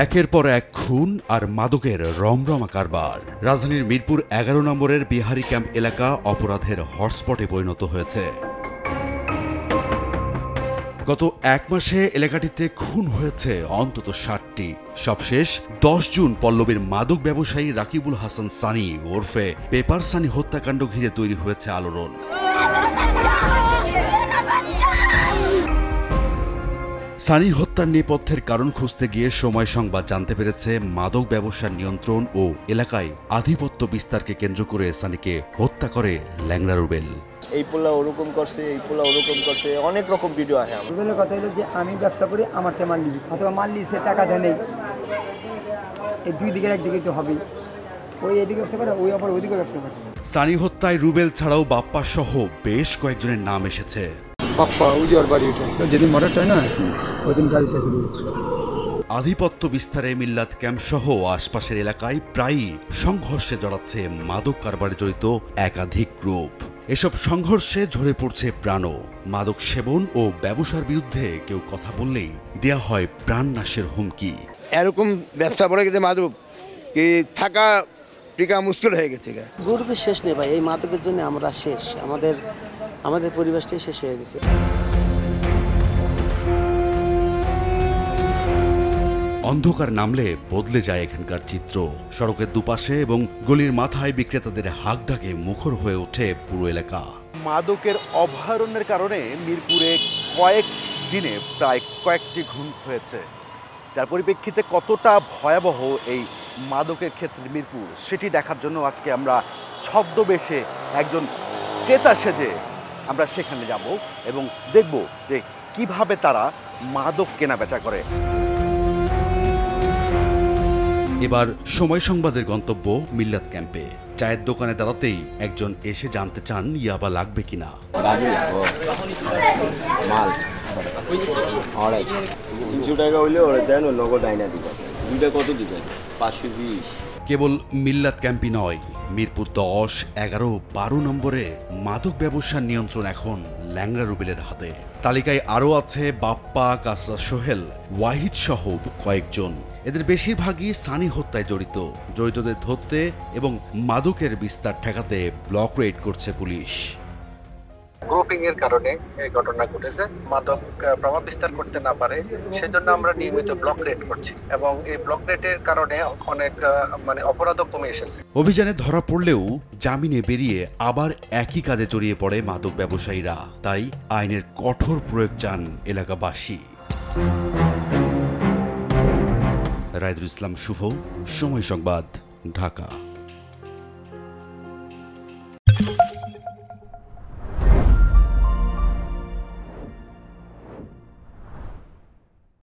একের পর এক খুন আর মাদকের রমরমা কারবার। রাজধানীর মিরপুর ১১ নম্বরের বিহারি ক্যাম্প এলাকা অপরাধের হটস্পটে পরিণত হয়েছে। গত এক মাসে এলাকাটিতে খুন হয়েছে অন্তত ৬০টি। সবশেষ ১০ জুন পল্লবীর মাদক ব্যবসায়ী রাকিবুল হাসান সানি ওরফে পেপার সানি হত্যাকাণ্ড ঘিরে তৈরি হয়েছে আলোড়ন। সানি হত্যার নেপথ্যের কারণ খুঁজতে গিয়ে সময় সংবাদ জানতে পেরেছে মাদক ব্যবসার নিয়ন্ত্রণ ও এলাকায় আধিপত্য বিস্তারকে কেন্দ্র করে সানিকে হত্যা করে ল্যাংড়া রুবেল। এই পোলা ওরকম করছে, এই পোলা ওরকম করছে, অনেক রকম ভিডিও আছে। রুবেলের কথা হলো যে আমি ব্যবসা করি, আমারকে মাল নিবি, অথবা মাল নিচ্ছে টাকা দেয় নেই, এই দুই দিকের একদিকে তো হবেই। ওই এদিকে ব্যবসা করে, ওই আবার ওইদিকে ব্যবসা করে। সানি হত্যায় রুবেল ছাড়াও বাপ্পা সহ বেশ কয়েকজনের নাম এসেছে। বাপ্পা উজার বাড়ি যেদিন মর্ডারটা হয় না, ওই দিন গাড়ি পেয়েছিল। আধিপত্য বিস্তারে মিল্লাত ক্যাম্প সহ আশপাশের এলাকায় প্রায়ই সংঘর্ষে জড়াচ্ছে মাদক কারবারে জড়িত একাধিক গ্রুপ। এসব সংঘর্ষে ঝরে পড়ছে প্রাণও। মাদক সেবন ও ব্যবসার বিরুদ্ধে কেউ কথা বললেই দেয়া হয় প্রাণনাশের হুমকি। এরকম ব্যবসা পড়ে গেছে, মাদক কি থাকা টিকা মুশকিল হয়ে গেছে। গরিবের শেষ নেই ভাই, এই মাদকের জন্য আমরা শেষ, আমাদের পরিবেশটাই শেষ হয়ে গেছে। অন্ধকার নামলে বদলে যায় এখানকার চিত্র। সড়কের দুপাশে এবং গলির মাথায় বিক্রেতাদের হাক ডাকে মুখর হয়ে ওঠে পুরো এলাকা। মাদকের অভয়ারণ্যের কারণে মিরপুরে কয়েক দিনে প্রায় কয়েকটি খুন হয়েছে, যার পরিপ্রেক্ষিতে কতটা ভয়াবহ এই মাদকের ক্ষেত্রে মিরপুর সেটি দেখার জন্য আজকে আমরা ছদ্মবেশে একজন ক্রেতা সেজে আমরা সেখানে যাব এবং দেখব যে কিভাবে তারা মাদক কেনাবেচা করে। এবার সময় সংবাদের গন্তব্য মিল্লাত ক্যাম্পে। চায়ের দোকানে দাঁড়াতেই একজন এসে জানতে চান ইয়াবা লাগবে কিনা। কেবল মিল্লাত ক্যাম্পই নয়, মিরপুর ১০, ১১, ১২ নম্বরে মাদক ব্যবসার নিয়ন্ত্রণ এখন ল্যাংড়া রুবেলের হাতে। তালিকায় আরও আছে বাপ্পা, কাসরা, সোহেল, ওয়াহিদ সহ কয়েকজন। এদের বেশিরভাগই সানি হত্যায় জড়িতদের ধরতে এবং মাদকের বিস্তার ঠেকাতে ব্লক রেড করছে পুলিশ। গ্রুপিং এর কারণে এই ঘটনা ঘটেছে। মাদক প্রভাব বিস্তার করতে না পারে সেজন্য আমরা নিয়মিত ব্লক রেড করছি এবং এই ব্লক রেডের কারণে অনেক অপরাধও কমে এসেছে। অভিযানে ধরা পড়লেও জামিনে বেরিয়ে আবার একই কাজে জড়িয়ে পড়ে মাদক ব্যবসায়ীরা। তাই আইনের কঠোর প্রয়োগ চান এলাকাবাসী। রায়দুল ইসলাম শুভ, সময় সংবাদ, ঢাকা।